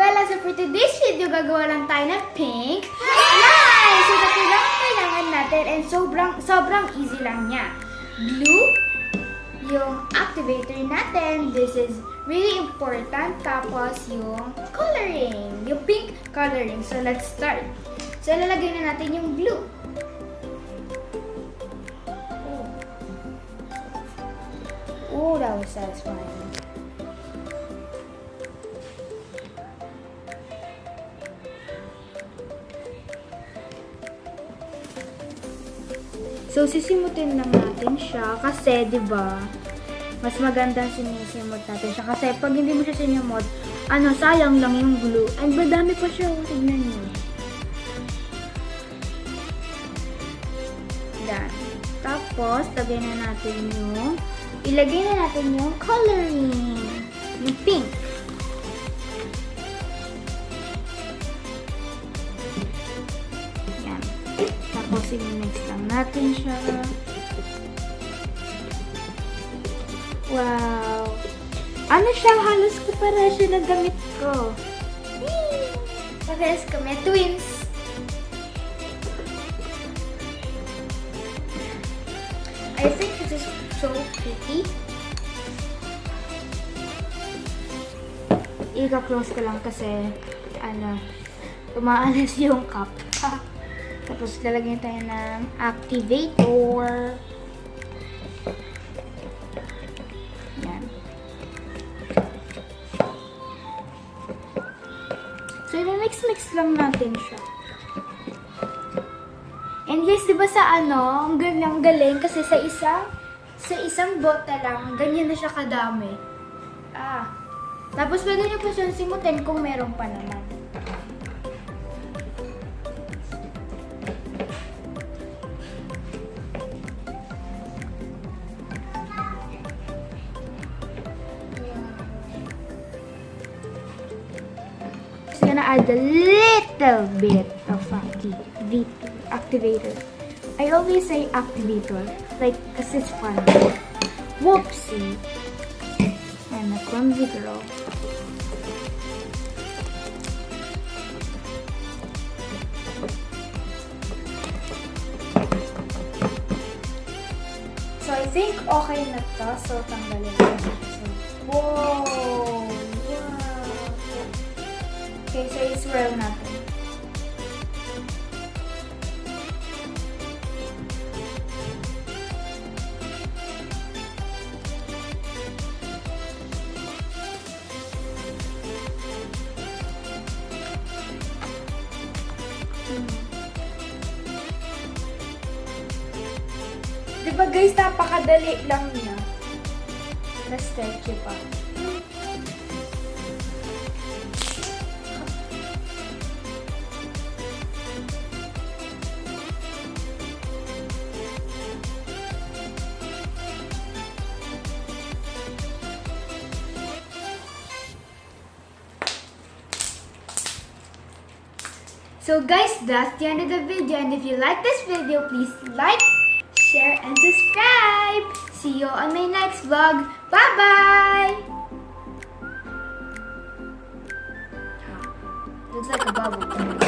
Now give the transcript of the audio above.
Bella. So for today's video, gagawa lang tayo ng pink slime. So kailangan natin and sobrang easy lang niya. Glue, yung activator natin, this is really important. Tapos yung coloring, yung pink coloring. So let's start. So lalagay na natin yung glue. Oh, that was satisfying. So, sisimutin lang natin siya kasi, di ba, mas magandang sinisimot natin siya. Kasi, pag hindi mo siya sinimot, sayang lang yung glue. And madami pa siya. Tignan niyo. Yan. Tapos, ilagay na natin yung coloring. Yung pink. Yan. Tapos, i-mix lang natin siya. Wow! Ano siya? Halos kapara siya na gamit ko. Parehas kami. Twins! I think this is so pretty. Ika-close ko lang kasi, tumaalas yung cup. Tapos, lalagyan tayo ng activator. Yan. So, i-mix lang natin siya. And guys, diba ang galing kasi sa isang bote lang, ganyan na siya kadami. Tapos, pwede nyo pa siyang simutin kung meron pa naman. Gonna add a little bit of activator. I always say activator, cause it's fun. Whoopsie! I'm a clumsy girl. So I think okay na to. So tanggalin natin. Wow! Okay, so i-swirl natin. Diba guys, napakadali lang niya. Na-stretchy pa. So guys, that's the end of the video, and if you like this video, please like, share, and subscribe. See you on my next vlog. Bye-bye! Looks like a bubble.